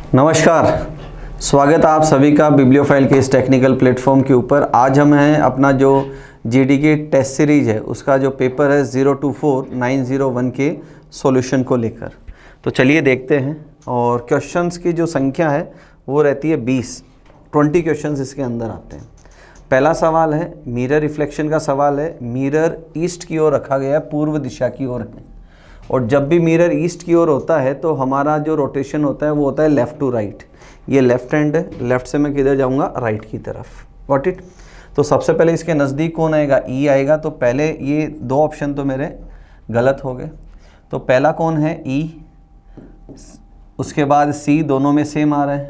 नमस्कार, स्वागत है आप सभी का बिब्लियोफाइल के इस टेक्निकल प्लेटफॉर्म के ऊपर। आज हम हैं अपना जो जीडी की टेस्ट सीरीज है उसका जो पेपर है 024901 के सॉल्यूशन को लेकर। तो चलिए देखते हैं। और क्वेश्चंस की जो संख्या है वो रहती है 20 क्वेश्चंस इसके अंदर आते हैं। पहला सवाल है मिरर रिफ्लेक्शन का सवाल है। मिरर ईस्ट की ओर रखा गया है, पूर्व दिशा की ओर है, और जब भी मिरर ईस्ट की ओर होता है तो हमारा जो रोटेशन होता है वो होता है लेफ़्ट टू राइट। ये लेफ़्ट हैंड है, लेफ़्ट से मैं किधर जाऊंगा, राइट की तरफ। Got it. तो सबसे पहले इसके नज़दीक कौन आएगा, ई आएगा। तो पहले ये दो ऑप्शन तो मेरे गलत हो गए। तो पहला कौन है, ई, उसके बाद सी, दोनों में सेम आ रहा है,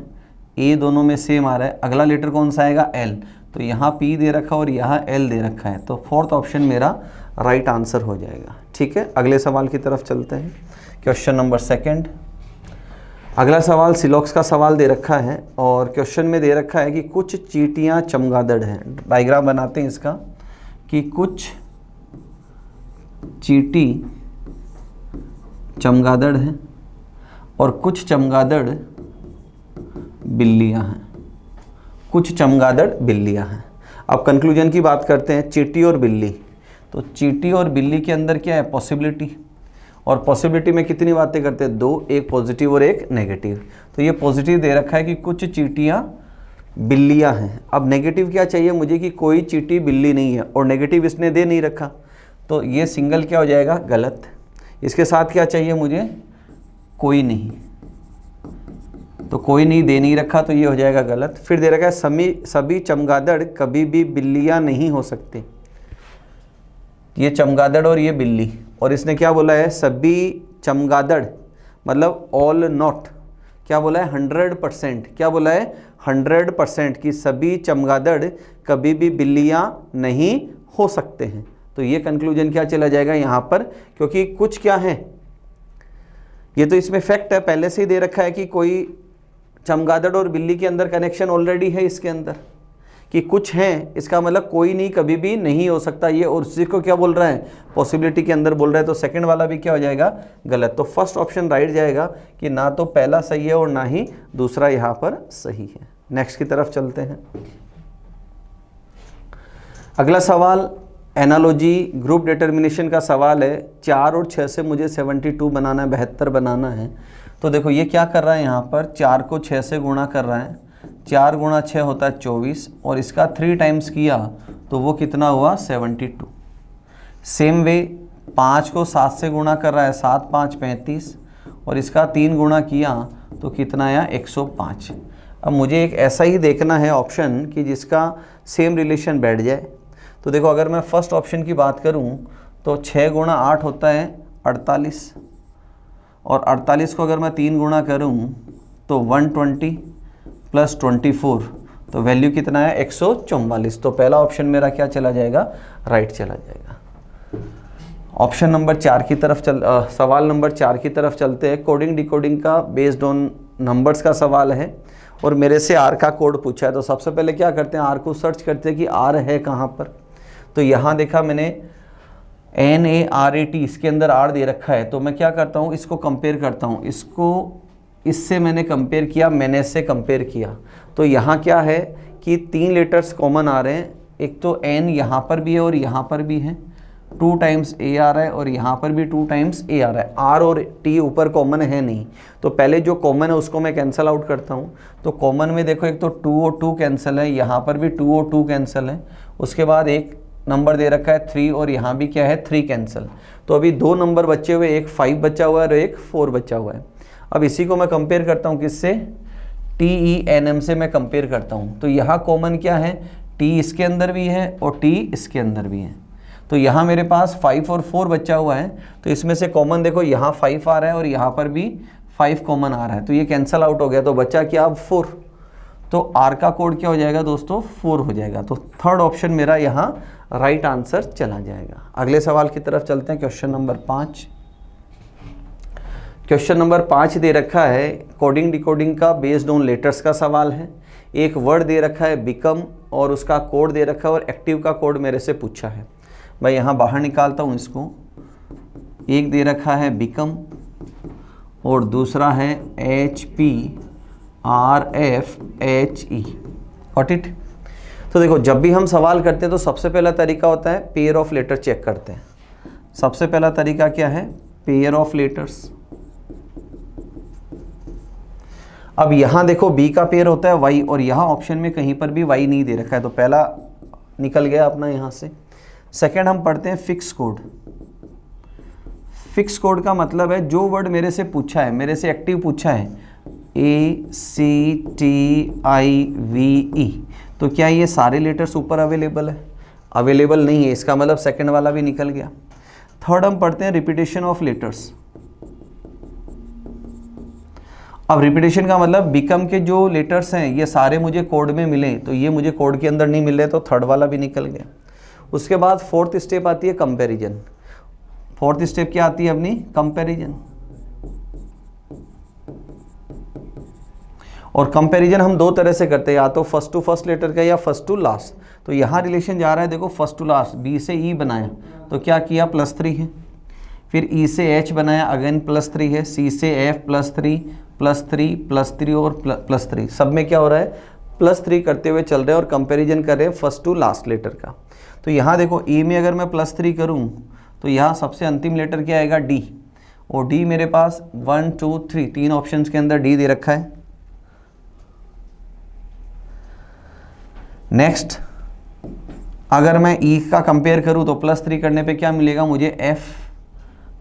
ए दोनों में सेम आ रहा है। अगला लेटर कौन सा आएगा, एल। तो यहाँ पी दे रखा और यहाँ एल दे रखा है, तो फोर्थ ऑप्शन मेरा राइट आंसर हो जाएगा। ठीक है, अगले सवाल की तरफ चलते हैं। Question number second. अगला सवाल सिलॉक्स का सवाल दे रखा है और क्वेश्चन में दे रखा है कि कुछ चींटियां चमगादड़ हैं। डायग्राम बनाते हैं इसका कि कुछ चींटी चमगादड़ हैं और कुछ चमगादड़ बिल्लियां हैं। कुछ चमगादड़ बिल्लियां हैं। अब कंक्लूजन की बात करते हैं, चींटी और बिल्ली। तो चींटी और बिल्ली के अंदर क्या है, पॉसिबिलिटी। और पॉसिबिलिटी में कितनी बातें करते हैं, दो, एक पॉजिटिव और एक नेगेटिव। तो ये पॉजिटिव दे रखा है कि कुछ चींटियां बिल्लियां हैं। अब नेगेटिव क्या चाहिए मुझे कि कोई चींटी बिल्ली नहीं है, और नेगेटिव इसने दे नहीं रखा, तो ये सिंगल क्या हो जाएगा, गलत। इसके साथ क्या चाहिए मुझे, कोई नहीं, तो कोई नहीं दे नहीं रखा, तो ये हो जाएगा गलत। फिर दे रखा है सभी चमगादड़ कभी भी बिल्लियां नहीं हो सकते। ये चमगादड़ और ये बिल्ली, और इसने क्या बोला है, सभी चमगादड़, मतलब ऑल नॉट, क्या बोला है, 100%। क्या बोला है, 100% कि सभी चमगादड़ कभी भी बिल्लियां नहीं हो सकते हैं। तो ये कंक्लूजन क्या चला जाएगा यहाँ पर, क्योंकि कुछ क्या है, ये तो इसमें फैक्ट है, पहले से ही दे रखा है कि कोई चमगादड़ और बिल्ली के अंदर कनेक्शन ऑलरेडी है इसके अंदर, कि कुछ हैं, इसका मतलब कोई नहीं कभी भी नहीं हो सकता ये, और उसी को क्या बोल रहा है, पॉसिबिलिटी के अंदर बोल रहा है। तो सेकंड वाला भी क्या हो जाएगा, गलत। तो फर्स्ट ऑप्शन राइट जाएगा कि ना तो पहला सही है और ना ही दूसरा यहाँ पर सही है। नेक्स्ट की तरफ चलते हैं। अगला सवाल एनालॉजी ग्रुप डिटर्मिनेशन का सवाल है। 4 और 6 से मुझे 72 बनाना है, 72 बनाना है। तो देखो ये क्या कर रहा है, यहाँ पर 4 को 6 से गुणा कर रहा है। 4 गुणा 6 होता है 24, और इसका 3 टाइम्स किया तो वो कितना हुआ, 72। सेम वे 5 को 7 से गुणा कर रहा है, 7 5 35, और इसका 3 गुणा किया तो कितना आया, 105। अब मुझे एक ऐसा ही देखना है ऑप्शन कि जिसका सेम रिलेशन बैठ जाए। तो देखो अगर मैं फर्स्ट ऑप्शन की बात करूं तो 6 गुणा 8 होता है 48, और 48 को अगर मैं 3 गुणा करूं तो 120 प्लस 24, तो वैल्यू कितना है, 144। तो पहला ऑप्शन मेरा क्या चला जाएगा, राइट चला जाएगा। ऑप्शन नंबर 4 की तरफ सवाल नंबर 4 की तरफ चलते हैं। कोडिंग डिकोडिंग का बेस्ड ऑन नंबर्स का सवाल है, और मेरे से आर का कोड पूछा है। तो सबसे पहले क्या करते हैं, आर को सर्च करते हैं कि आर है कहाँ पर। तो यहाँ देखा मैंने NARAT, इसके अंदर आर दे रखा है। तो मैं क्या करता हूँ, इसको कंपेयर करता हूँ, इसको इससे मैंने कंपेयर किया, मैंने से कंपेयर किया। तो यहाँ क्या है कि 3 लेटर्स कॉमन आ रहे हैं। एक तो N यहाँ पर भी है और यहाँ पर भी है, 2 टाइम्स A आ रहा है, और यहाँ पर भी 2 टाइम्स A आ रहा है। R और T ऊपर कॉमन है नहीं, तो पहले जो कॉमन है उसको मैं कैंसिल आउट करता हूँ। तो कॉमन में देखो एक तो 2 और 2 कैंसिल है, यहाँ पर भी 2 और 2 कैंसिल है। उसके बाद एक नंबर दे रखा है 3, और यहाँ भी क्या है, 3 कैंसिल। तो अभी 2 नंबर बचे हुए, एक 5 बचा हुआ है और एक 4 बचा हुआ है। अब इसी को मैं कंपेयर करता हूँ किससे, TENM से मैं कंपेयर करता हूँ। तो यहाँ कॉमन क्या है, T इसके अंदर भी है और T इसके अंदर भी है। तो यहाँ मेरे पास 5 और 4 बचा हुआ है। तो इसमें से कॉमन देखो यहाँ 5 आ रहा है और यहाँ पर भी 5 कॉमन आ रहा है, तो ये कैंसिल आउट हो गया। तो बचा क्या अब, 4। तो R का कोड क्या हो जाएगा दोस्तों, 4 हो जाएगा। तो थर्ड ऑप्शन मेरा यहाँ राइट आंसर चला जाएगा। अगले सवाल की तरफ चलते हैं। Question number 5। क्वेश्चन नंबर 5 दे रखा है कोडिंग डिकोडिंग का बेस्ड ऑन लेटर्स का सवाल है। एक वर्ड दे रखा है बिकम, और उसका कोड दे रखा है, और एक्टिव का कोड मेरे से पूछा है। मैं यहाँ बाहर निकालता हूँ इसको। एक दे रखा है बिकम और दूसरा है HP RFHE, गॉट इट। तो देखो जब भी हम सवाल करते हैं तो सबसे पहला तरीका होता है पेयर ऑफ लेटर चेक करते हैं। सबसे पहला तरीका क्या है? Pair of letters. अब यहां देखो B का पेयर होता है Y और यहां ऑप्शन में कहीं पर भी Y नहीं दे रखा है, तो पहला निकल गया अपना यहां से। सेकंड हम पढ़ते हैं फिक्स कोड। फिक्स कोड का मतलब है जो वर्ड मेरे से पूछा है, मेरे से एक्टिव पूछा है ACTIVE, तो क्या ये सारे लेटर्स ऊपर अवेलेबल है? अवेलेबल नहीं है, इसका मतलब सेकंड वाला भी निकल गया। थर्ड हम पढ़ते हैं रिपीटेशन ऑफ लेटर्स। अब रिपीटेशन का मतलब बिकम के जो लेटर्स हैं ये सारे मुझे कोड में मिले, तो ये मुझे कोड के अंदर नहीं मिल रहे, तो थर्ड वाला भी निकल गया। उसके बाद फोर्थ स्टेप आती है कंपैरिजन। फोर्थ स्टेप क्या आती है अपनी? कंपैरिजन। और कंपैरिजन हम दो तरह से करते हैं, या तो फर्स्ट टू फर्स्ट लेटर का या फर्स्ट टू लास्ट। तो यहाँ रिलेशन जा रहा है, देखो फर्स्ट टू लास्ट, बी से ई बनाया तो क्या किया? +3 है। फिर ई से एच बनाया, अगेन +3 है। सी से एफ +3 +3 +3 और +3, सब में क्या हो रहा है? +3 करते हुए चल रहे हैं और कंपैरिजन कर रहे हैं फर्स्ट टू लास्ट लेटर का। तो यहाँ देखो ई में अगर मैं +3 करूँ तो यहाँ सबसे अंतिम लेटर क्या आएगा? डी। और डी मेरे पास 1 2 3 तीन ऑप्शंस के अंदर डी दे रखा है। नेक्स्ट अगर मैं ई का कंपेयर करूँ तो +3 करने पे क्या मिलेगा मुझे? एफ।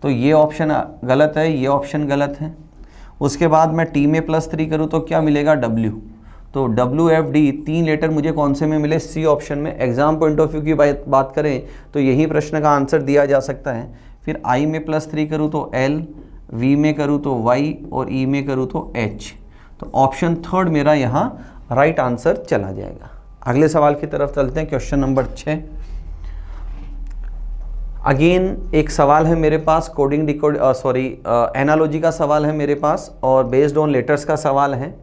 तो ये ऑप्शन गलत है, ये ऑप्शन गलत है। उसके बाद मैं टी में +3 करूँ तो क्या मिलेगा? डब्ल्यू। तो WFD तीन लेटर मुझे कौन से में मिले? सी ऑप्शन में। एग्जाम पॉइंट ऑफ व्यू की बात करें तो यही प्रश्न का आंसर दिया जा सकता है। फिर आई में +3 करूँ तो L, वी में करूँ तो Y और ई में करूँ तो H। तो ऑप्शन थर्ड मेरा यहाँ राइट आंसर चला जाएगा। अगले सवाल की तरफ चलते हैं, क्वेश्चन नंबर 6। अगेन एक सवाल है मेरे पास, कोडिंग डिकोड एनालॉजी का सवाल है मेरे पास और बेस्ड ऑन लेटर्स का सवाल है।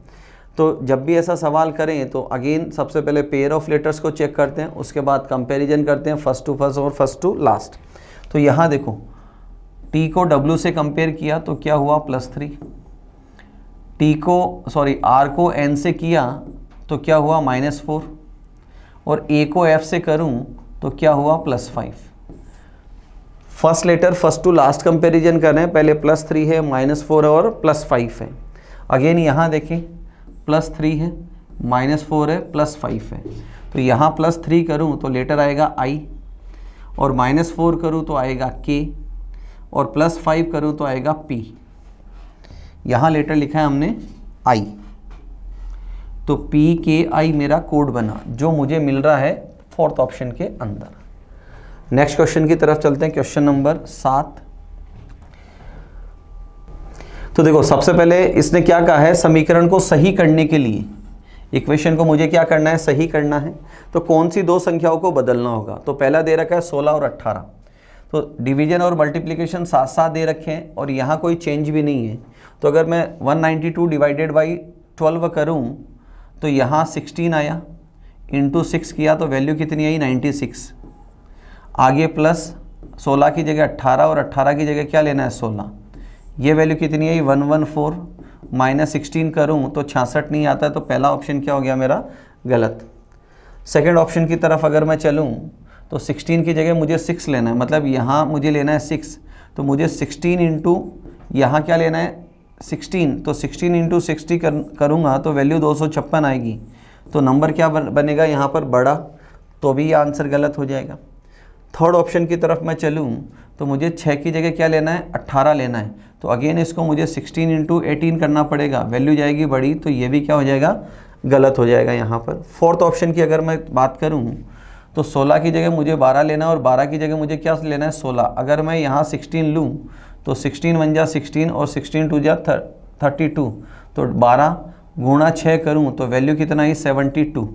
तो जब भी ऐसा सवाल करें तो अगेन सबसे पहले पेयर ऑफ लेटर्स को चेक करते हैं, उसके बाद कंपैरिजन करते हैं फर्स्ट टू फर्स्ट और फर्स्ट टू लास्ट। तो यहाँ देखो टी को डब्ल्यू से कंपेयर किया तो क्या हुआ? +3। आर को एन से किया तो क्या हुआ? -4। और ए को एफ से करूँ तो क्या हुआ? +5। First letter first to last comparison कर रहे हैं, पहले +3 है, -4 है और +5 है। अगेन यहाँ देखें +3 है, -4 है, +5 है। तो यहाँ +3 करूँ तो लेटर आएगा I, और -4 करूँ तो आएगा K, और +5 करूँ तो आएगा P। यहाँ लेटर लिखा है हमने I, तो PKI मेरा कोड बना जो मुझे मिल रहा है फोर्थ ऑप्शन के अंदर। नेक्स्ट क्वेश्चन की तरफ चलते हैं, क्वेश्चन नंबर 7। तो देखो सबसे पहले इसने क्या कहा है? समीकरण को सही करने के लिए इक्वेशन को मुझे क्या करना है? सही करना है। तो कौन सी दो संख्याओं को बदलना होगा? तो पहला दे रखा है 16 और 18। तो डिवीजन और मल्टीप्लिकेशन साथ साथ दे रखे हैं और यहाँ कोई चेंज भी नहीं है। तो अगर मैं 192 डिवाइडेड बाई 12 करूँ तो यहाँ 16 आया, इंटू 6 किया तो वैल्यू कितनी आई? 96। आगे प्लस 16 की जगह 18 और 18 की जगह क्या लेना है? 16। ये वैल्यू कितनी आई? 114। -16 करूँ तो 66 नहीं आता, तो पहला ऑप्शन क्या हो गया मेरा? गलत। सेकंड ऑप्शन की तरफ अगर मैं चलूँ तो 16 की जगह मुझे 6 लेना है, मतलब यहाँ मुझे लेना है 6, तो मुझे 16 इंटू यहाँ क्या लेना है? 16। तो 16 इंटू 60 करूँगा तो वैल्यू 256 आएगी। तो नंबर क्या बनेगा यहाँ पर? बड़ा। तो भी ये आंसर गलत हो जाएगा। थर्ड ऑप्शन की तरफ मैं चलूँ तो मुझे 6 की जगह क्या लेना है? 18 लेना है। तो अगेन इसको मुझे 16 इंटू 18 करना पड़ेगा, वैल्यू जाएगी बड़ी, तो ये भी क्या हो जाएगा? गलत हो जाएगा यहाँ पर। फोर्थ ऑप्शन की अगर मैं बात करूँ तो 16 की जगह मुझे 12 लेना है और 12 की जगह मुझे क्या लेना है? 16। अगर मैं यहाँ 16 लूँ तो 16 1 जा 16 और 16 2 जा 32। तो 12 गुणा 6 करूँ तो वैल्यू कितना है? 72।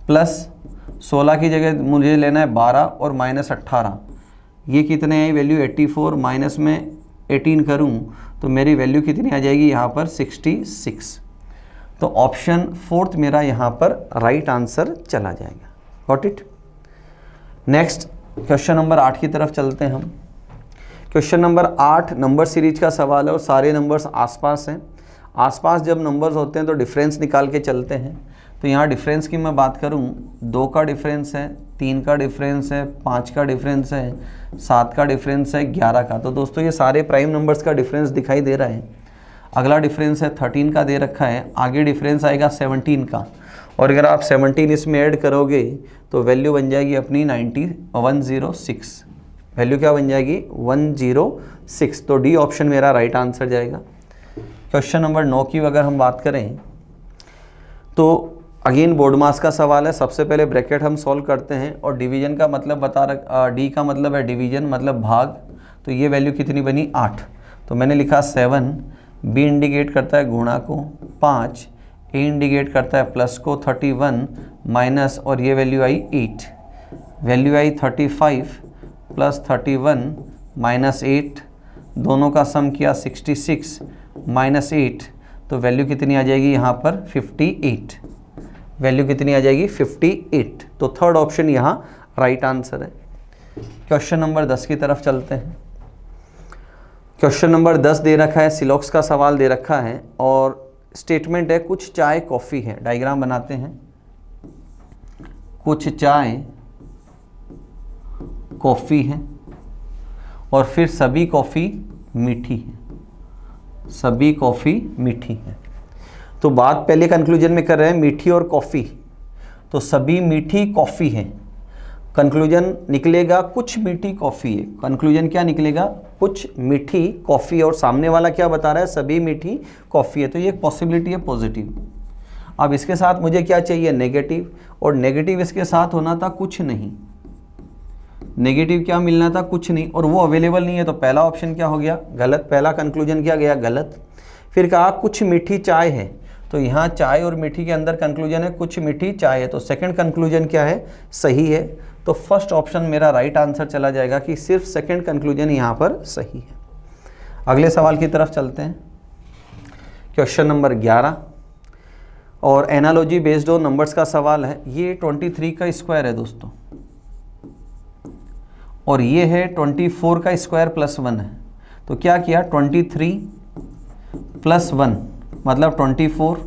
प्लस 16 की जगह मुझे लेना है 12 और -18, ये कितने आई? वैल्यू 84। माइनस में 18 करूँ तो मेरी वैल्यू कितनी आ जाएगी यहाँ पर? 66। तो ऑप्शन फोर्थ मेरा यहाँ पर राइट आंसर चला जाएगा। Got it. Next question number 8 की तरफ चलते हैं हम। क्वेश्चन नंबर 8 नंबर सीरीज का सवाल है और सारे नंबर्स आसपास हैं। आसपास जब नंबर्स होते हैं तो डिफरेंस निकाल के चलते हैं। तो यहाँ डिफरेंस की मैं बात करूँ, 2 का डिफरेंस है, 3 का डिफरेंस है, 5 का डिफरेंस है, 7 का डिफरेंस है, 11 का। तो दोस्तों ये सारे प्राइम नंबर्स का डिफरेंस दिखाई दे रहा है। अगला डिफरेंस है 13 का दे रखा है, आगे डिफरेंस आएगा 17 का, और अगर आप 17 इसमें ऐड करोगे तो वैल्यू बन जाएगी अपनी 106। वैल्यू क्या बन जाएगी? 106। तो डी ऑप्शन मेरा राइट आंसर जाएगा। क्वेश्चन नंबर 9 की अगर हम बात करें तो अगेन बोर्ड मास का सवाल है। सबसे पहले ब्रैकेट हम सॉल्व करते हैं और डिवीजन का मतलब बता रख, डी का मतलब है डिवीजन, मतलब भाग। तो ये वैल्यू कितनी बनी? 8। तो मैंने लिखा 7, बी इंडिकेट करता है गुणा को, 5, ए इंडिकेट करता है प्लस को, 31 माइनस, और ये वैल्यू आई 8। वैल्यू आई 35 प्लस 31 माइनस 8, दोनों का सम किया 66 माइनस 8, तो वैल्यू कितनी आ जाएगी यहाँ पर? 58। वैल्यू कितनी आ जाएगी? 58। तो थर्ड ऑप्शन यहाँ राइट आंसर है। क्वेश्चन नंबर 10 की तरफ चलते हैं। क्वेश्चन नंबर 10 दे रखा है, सिलॉक्स का सवाल दे रखा है और स्टेटमेंट है कुछ चाय कॉफ़ी है। डायग्राम बनाते हैं। कुछ चाय कॉफ़ी है और फिर सभी कॉफ़ी मीठी है। सभी कॉफ़ी मीठी है। तो बात पहले कंक्लूजन में कर रहे हैं मीठी और कॉफ़ी, तो सभी मीठी कॉफ़ी है। कंक्लूजन निकलेगा कुछ मीठी कॉफ़ी है। कंक्लूजन क्या निकलेगा? कुछ मीठी कॉफ़ी, और सामने वाला क्या बता रहा है? सभी मीठी कॉफ़ी है। तो ये एक पॉसिबिलिटी है पॉजिटिव। अब इसके साथ मुझे क्या चाहिए? नेगेटिव, और नेगेटिव इसके साथ होना था कुछ नहीं। नेगेटिव क्या मिलना था? कुछ नहीं, और वो अवेलेबल नहीं है। तो पहला ऑप्शन क्या हो गया? गलत। पहला कंक्लूजन क्या गया? गलत। फिर कहा कुछ मीठी चाय है, तो यहाँ चाय और मीठी के अंदर कंक्लूजन है कुछ मीठी चाय है, तो सेकंड कंक्लूजन क्या है? सही है। तो फर्स्ट ऑप्शन मेरा राइट आंसर चला जाएगा कि सिर्फ सेकंड कंक्लूजन यहाँ पर सही है। अगले सवाल की तरफ चलते हैं। क्वेश्चन नंबर 11 और एनालॉजी बेस्ड ऑन नंबर्स का सवाल है। ये 23 का स्क्वायर है दोस्तों, और ये है 24 का स्क्वायर प्लस 1 है। तो क्या किया? 23 प्लस 1 मतलब 24,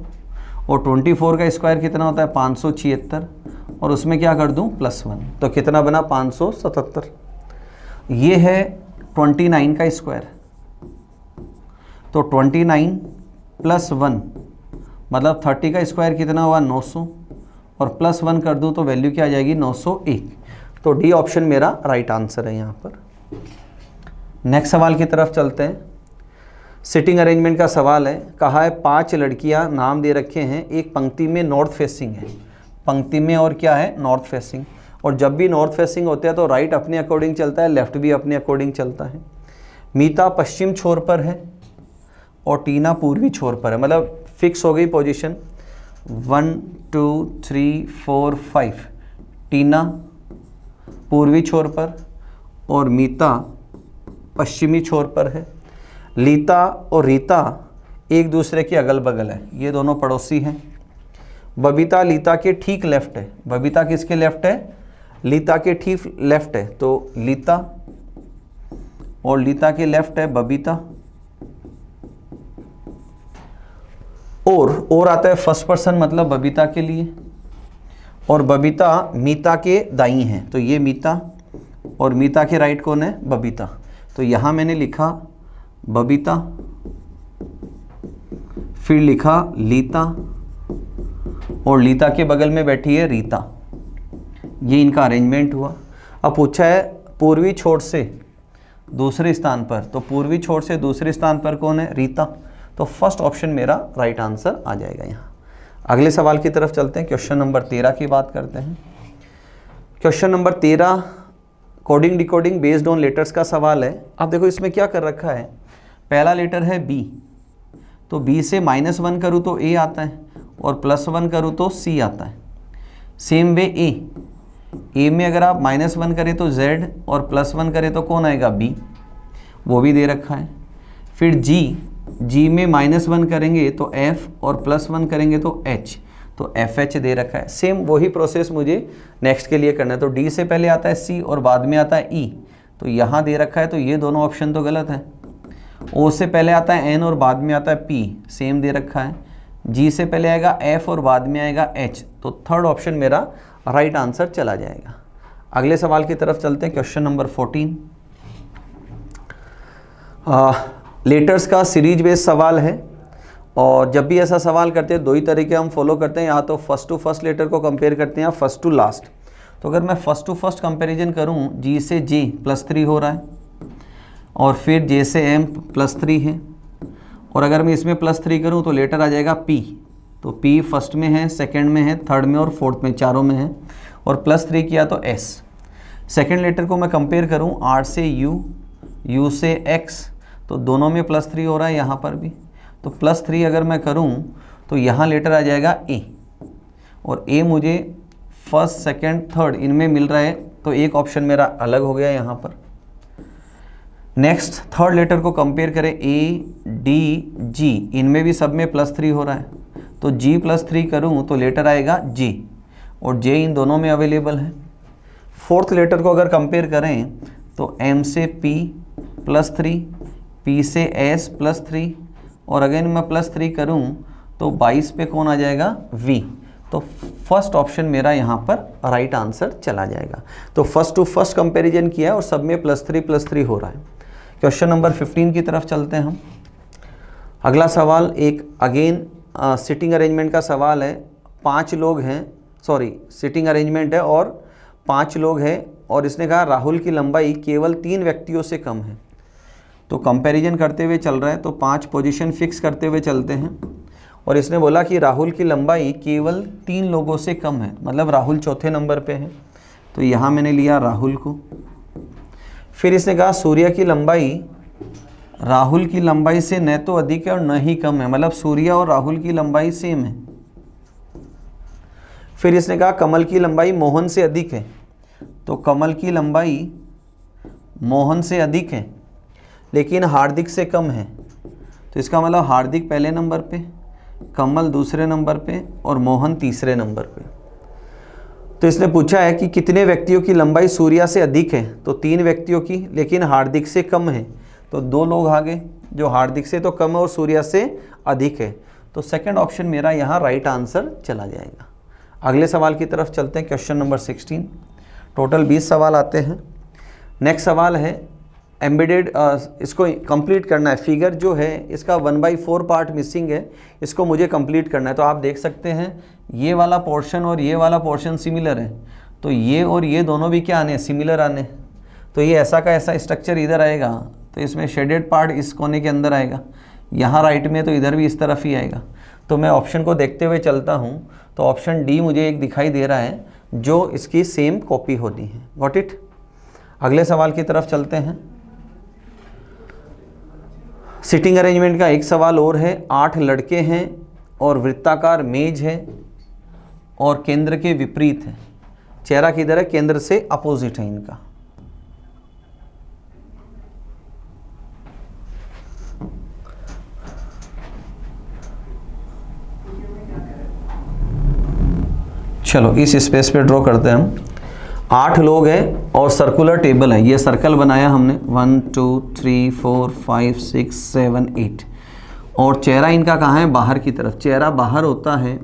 और 24 का स्क्वायर कितना होता है? 576, और उसमें क्या कर दूं? प्लस 1, तो कितना बना? 577। ये है 29 का स्क्वायर, तो 29 प्लस 1 मतलब 30 का स्क्वायर कितना हुआ? 900, और प्लस 1 कर दूं तो वैल्यू क्या आ जाएगी? 901। तो डी ऑप्शन मेरा राइट आंसर है यहाँ पर। नेक्स्ट सवाल की तरफ चलते हैं। सिटिंग अरेंजमेंट का सवाल है। कहा है 5 लड़कियाँ नाम दे रखे हैं, एक पंक्ति में नॉर्थ फेसिंग है। पंक्ति में और क्या है? North facing. और जब भी नॉर्थ फेसिंग होते हैं तो राइट अपने अकॉर्डिंग चलता है, लेफ्ट भी अपने अकॉर्डिंग चलता है। मीता पश्चिम छोर पर है और टीना पूर्वी छोर पर है, मतलब फिक्स हो गई पोजीशन। 1 2 3 4 5। टीना पूर्वी छोर पर और मीता पश्चिमी छोर पर है। लीता और रीता एक दूसरे के अगल बगल है, ये दोनों पड़ोसी हैं। बबीता लीता के ठीक लेफ्ट है। बबीता किसके लेफ्ट है? लीता के ठीक लेफ्ट है, तो लीता और लीता के लेफ्ट है बबीता। और आता है फर्स्ट पर्सन मतलब बबीता के लिए, और बबीता मीता के दाई हैं, तो ये मीता, और मीता के राइट कौन है? बबीता। तो यहाँ मैंने लिखा बबीता, फिर लिखा लीता, और लीता के बगल में बैठी है रीता। ये इनका अरेंजमेंट हुआ। अब पूछा है पूर्वी छोर से दूसरे स्थान पर, तो पूर्वी छोर से दूसरे स्थान पर कौन है? रीता। तो फर्स्ट ऑप्शन मेरा राइट आंसर आ जाएगा यहाँ। अगले सवाल की तरफ चलते हैं। क्वेश्चन नंबर 13 की बात करते हैं। Question number 13 coding decoding based on letters का सवाल है। अब देखो इसमें क्या कर रखा है। पहला लेटर है बी, तो बी से -1 करूँ तो ए आता है, और +1 करूँ तो सी आता है। सेम वे ए में अगर आप -1 करें तो Z, और +1 करें तो कौन आएगा? बी, वो भी दे रखा है। फिर जी में -1 करेंगे तो F, और +1 करेंगे तो H, तो FH दे रखा है। सेम वही प्रोसेस मुझे नेक्स्ट के लिए करना है। तो D से पहले आता है C और बाद में आता है E, तो यहाँ दे रखा है, तो ये दोनों ऑप्शन तो गलत है। ओ से पहले आता है एन और बाद में आता है पी, सेम दे रखा है। जी से पहले आएगा एफ और बाद में आएगा एच, तो थर्ड ऑप्शन मेरा राइट आंसर चला जाएगा। अगले सवाल की तरफ चलते हैं, क्वेश्चन नंबर 14। लेटर्स का सीरीज बेस्ड सवाल है, और जब भी ऐसा सवाल करते हैं दो ही तरीके हम फॉलो करते हैं, या तो फर्स्ट टू फर्स्ट लेटर को कंपेयर करते हैं या फर्स्ट टू लास्ट। तो अगर मैं फर्स्ट टू फर्स्ट कंपैरिजन करूं, जी से जे +3 हो रहा है, और फिर जे से एम +3 है, और अगर मैं इसमें +3 करूं तो लेटर आ जाएगा पी। तो पी फर्स्ट में है, सेकंड में है, थर्ड में और फोर्थ में, चारों में है, और +3 किया तो एस। सेकंड लेटर को मैं कंपेयर करूं, आर से यू, यू से एक्स, तो दोनों में +3 हो रहा है, यहाँ पर भी। तो +3 अगर मैं करूं तो यहाँ लेटर आ जाएगा ए, और ए मुझे फर्स्ट सेकंड थर्ड इनमें मिल रहा है, तो एक ऑप्शन मेरा अलग हो गया यहाँ पर। नेक्स्ट थर्ड लेटर को कंपेयर करें, ए डी जी, इनमें भी सब में +3 हो रहा है, तो जी +3 करूँ तो लेटर आएगा जे, और जे इन दोनों में अवेलेबल है। फोर्थ लेटर को अगर कंपेयर करें तो एम से पी +3, पी से एस +3, और अगेन मैं +3 करूँ तो 22 पे कौन आ जाएगा, वी। तो फर्स्ट ऑप्शन मेरा यहाँ पर राइट आंसर चला जाएगा। तो फर्स्ट टू फर्स्ट कंपैरिजन किया है और सब में +3 हो रहा है। क्वेश्चन नंबर 15 की तरफ चलते हैं हम। अगला सवाल एक अगेन सिटिंग अरेंजमेंट का सवाल है। 5 लोग हैं, सॉरी सिटिंग अरेंजमेंट है और 5 लोग हैं, और इसने कहा राहुल की लंबाई केवल 3 व्यक्तियों से कम है। तो कंपैरिजन करते हुए चल रहा है, तो 5 पोजीशन फिक्स करते हुए चलते हैं, और इसने बोला कि राहुल की लंबाई केवल 3 लोगों से कम है, मतलब राहुल चौथे नंबर पे है। तो यहाँ मैंने लिया राहुल को। फिर इसने कहा सूर्य की लंबाई राहुल की लंबाई से न तो अधिक है और न ही कम है, मतलब सूर्य और राहुल की लंबाई सेम है। फिर इसने कहा कमल की लंबाई मोहन से अधिक है, तो कमल की लंबाई मोहन से अधिक है लेकिन हार्दिक से कम है। तो इसका मतलब हार्दिक पहले नंबर पे, कमल दूसरे नंबर पे और मोहन तीसरे नंबर पे। तो इसने पूछा है कि कितने व्यक्तियों की लंबाई सूर्य से अधिक है, तो 3 व्यक्तियों की, लेकिन हार्दिक से कम है, तो 2 लोग आ गए जो हार्दिक से तो कम है और सूर्य से अधिक है। तो सेकंड ऑप्शन मेरा यहाँ राइट आंसर चला जाएगा। अगले सवाल की तरफ चलते हैं, क्वेश्चन नंबर 16। टोटल 20 सवाल आते हैं। नेक्स्ट सवाल है एम्बेडेड, इसको कंप्लीट करना है। फिगर जो है इसका 1/4 पार्ट मिसिंग है, इसको मुझे कंप्लीट करना है। तो आप देख सकते हैं ये वाला पोर्शन और ये वाला पोर्शन सिमिलर है, तो ये और ये दोनों भी क्या आने, सिमिलर आने। तो ये ऐसा का ऐसा स्ट्रक्चर इधर आएगा, तो इसमें शेडेड पार्ट इस कोने के अंदर आएगा, यहाँ राइट में तो इधर भी इस तरफ ही आएगा। तो मैं ऑप्शन को देखते हुए चलता हूँ, तो ऑप्शन डी मुझे एक दिखाई दे रहा है जो इसकी सेम कॉपी होती है। Got it. अगले सवाल की तरफ चलते हैं। सिटिंग अरेंजमेंट का एक सवाल और है। 8 लड़के हैं और वृत्ताकार मेज है और केंद्र के विपरीत है। चेहरा किधर है, केंद्र से अपोजिट है इनका। चलो इस स्पेस पे ड्रॉ करते हैं हम। 8 लोग हैं और सर्कुलर टेबल है, ये सर्कल बनाया हमने 1 2 3 4 5 6 7 8, और चेहरा इनका कहाँ है, बाहर की तरफ। चेहरा बाहर होता है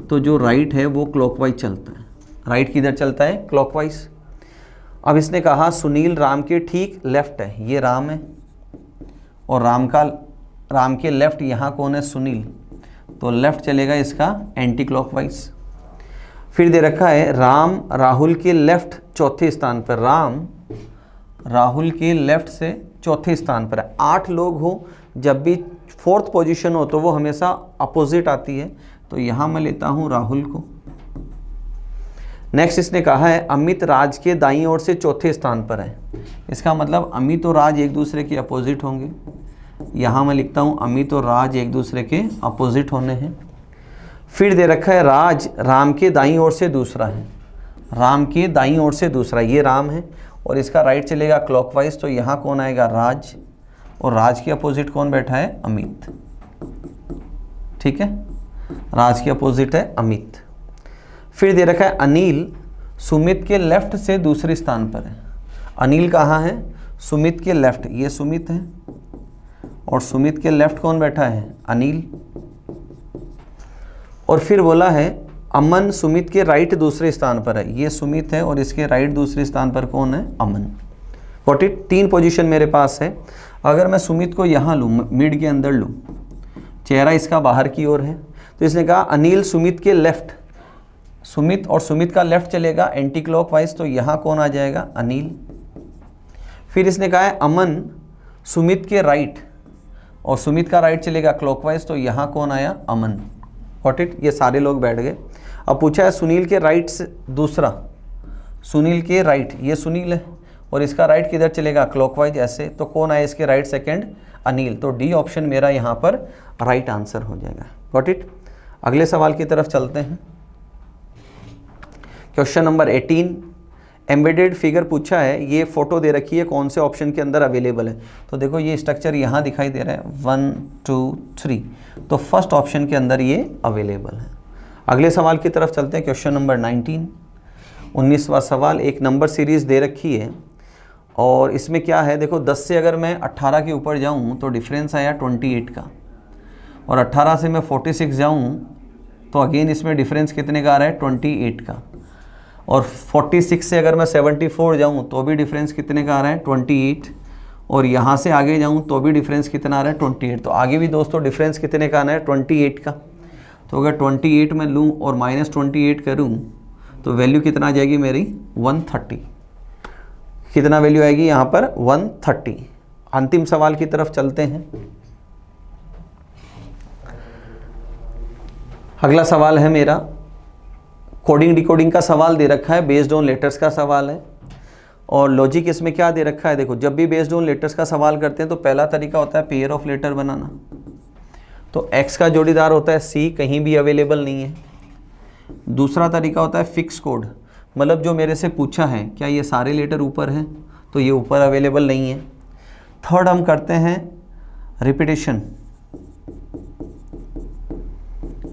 तो जो राइट है वो क्लॉकवाइज चलता है। राइट किधर चलता है, क्लॉकवाइज। अब इसने कहा सुनील राम के ठीक लेफ्ट है, ये राम है, और राम के लेफ्ट यहाँ कौन है, सुनील, तो लेफ्ट चलेगा इसका एंटी क्लॉकवाइज। फिर दे रखा है राम राहुल के लेफ्ट चौथे स्थान पर, राम राहुल के लेफ्ट से चौथे स्थान पर है। 8 लोग हो, जब भी 4th पोजीशन हो तो वो हमेशा अपोजिट आती है, तो यहाँ मैं लेता हूँ राहुल को। नेक्स्ट इसने कहा है अमित राज के दाईं ओर से चौथे स्थान पर है, इसका मतलब अमित और राज एक दूसरे के अपोजिट होंगे। यहाँ मैं लिखता हूँ अमित और राज एक दूसरे के अपोजिट होने हैं। फिर दे रखा है राज राम के दाईं ओर से दूसरा है, राम के दाईं ओर से दूसरा, ये राम है और इसका राइट चलेगा क्लॉकवाइज, तो यहाँ कौन आएगा, राज, और राज के अपोजिट कौन बैठा है, अमित। ठीक है, राज के अपोजिट है अमित। फिर दे रखा है अनिल सुमित के लेफ्ट से दूसरे स्थान पर है। अनिल कहाँ है, सुमित के लेफ्ट, ये सुमित है, और सुमित के लेफ्ट कौन बैठा है, अनिल। और फिर बोला है अमन सुमित के राइट दूसरे स्थान पर है, ये सुमित है और इसके राइट दूसरे स्थान पर कौन है, अमन। Got it. 3 पोजीशन मेरे पास है। अगर मैं सुमित को यहाँ लूँ, मिड के अंदर लूँ, चेहरा इसका बाहर की ओर है, तो इसने कहा अनिल सुमित के लेफ्ट, सुमित और सुमित का लेफ्ट चलेगा एंटी क्लॉकवाइज, तो यहाँ कौन आ जाएगा, अनिल। फिर इसने कहा है अमन सुमित के राइट और सुमित का राइट चलेगा क्लॉकवाइज, तो यहाँ कौन आया, अमन। Got it. ये सारे लोग बैठ गए। अब पूछा है सुनील के राइट से दूसरा, सुनील के राइट, ये सुनील है और इसका राइट किधर चलेगा, क्लॉकवाइज ऐसे, तो कौन आया इसके राइट सेकंड, अनिल। तो डी ऑप्शन मेरा यहाँ पर राइट आंसर हो जाएगा। Got it. अगले सवाल की तरफ चलते हैं। क्वेश्चन नंबर 18, एम्बेडेड फिगर पूछा है, ये फोटो दे रखी है, कौन से ऑप्शन के अंदर अवेलेबल है। तो देखो ये स्ट्रक्चर यहाँ दिखाई दे रहा है 1 2 3, तो फर्स्ट ऑप्शन के अंदर ये अवेलेबल है। अगले सवाल की तरफ चलते हैं। क्वेश्चन नंबर 19, 19वां सवाल। एक नंबर सीरीज़ दे रखी है और इसमें क्या है, देखो 10 से अगर मैं 18 के ऊपर जाऊँ तो डिफरेंस आया 28 का, और 18 से मैं 46 जाऊँ तो अगेन इसमें डिफरेंस कितने का आ रहा है, 28 का, और 46 से अगर मैं 74 जाऊँ तो भी डिफरेंस कितने का आ रहा है, 28, और यहाँ से आगे जाऊँ तो भी डिफरेंस कितना आ रहा है, 28। तो आगे भी दोस्तों डिफरेंस कितने का आना है, 28 का। तो अगर 28 में लूँ और -28 करूँ तो वैल्यू कितना आ जाएगी मेरी, 130। कितना वैल्यू आएगी यहाँ पर, 130। अंतिम सवाल की तरफ चलते हैं। अगला सवाल है मेरा, कोडिंग डिकोडिंग का सवाल दे रखा है, बेस्ड ऑन लेटर्स का सवाल है। और लॉजिक इसमें क्या दे रखा है, देखो जब भी बेस्ड ऑन लेटर्स का सवाल करते हैं तो पहला तरीका होता है पेयर ऑफ लेटर बनाना। तो x का जोड़ीदार होता है c, कहीं भी अवेलेबल नहीं है। दूसरा तरीका होता है फिक्स कोड, मतलब जो मेरे से पूछा है क्या ये सारे लेटर ऊपर हैं, तो ये ऊपर अवेलेबल नहीं है। थर्ड हम करते हैं रिपीटेशन।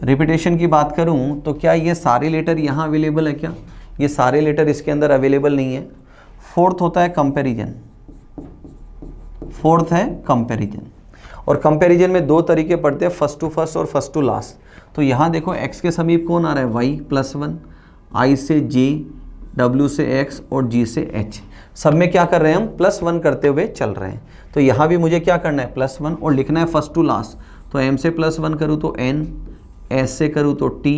रिपीटेशन की बात करूं तो क्या ये सारे लेटर यहाँ अवेलेबल है, क्या ये सारे लेटर इसके अंदर अवेलेबल नहीं है। फोर्थ होता है कंपैरिजन, फोर्थ है कंपैरिजन। और कंपैरिजन में 2 तरीके पड़ते हैं, फर्स्ट टू फर्स्ट और फर्स्ट टू लास्ट। तो यहाँ देखो x के समीप कौन आ रहा है, y +1, i से j, w से x और g से h। सब में क्या कर रहे हैं हम, +1 करते हुए चल रहे हैं। तो यहाँ भी मुझे क्या करना है, +1, और लिखना है फर्स्ट टू लास्ट। तो m से +1 करूँ तो n, S से करूँ तो T,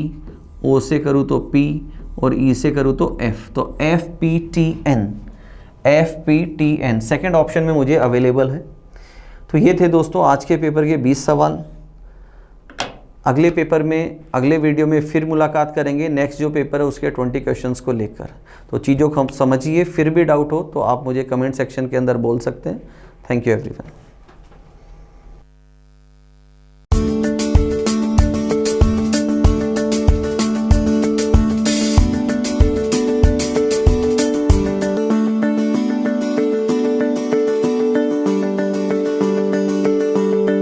O से करूँ तो P और E से करूँ तो F। तो FPTN, FPTN सेकेंड ऑप्शन में मुझे अवेलेबल है। तो ये थे दोस्तों आज के पेपर के 20 सवाल। अगले पेपर में, अगले वीडियो में फिर मुलाकात करेंगे, नेक्स्ट जो पेपर है उसके 20 क्वेश्चंस को लेकर। तो चीज़ों को समझिए, फिर भी डाउट हो तो आप मुझे कमेंट सेक्शन के अंदर बोल सकते हैं। Thank you everyone.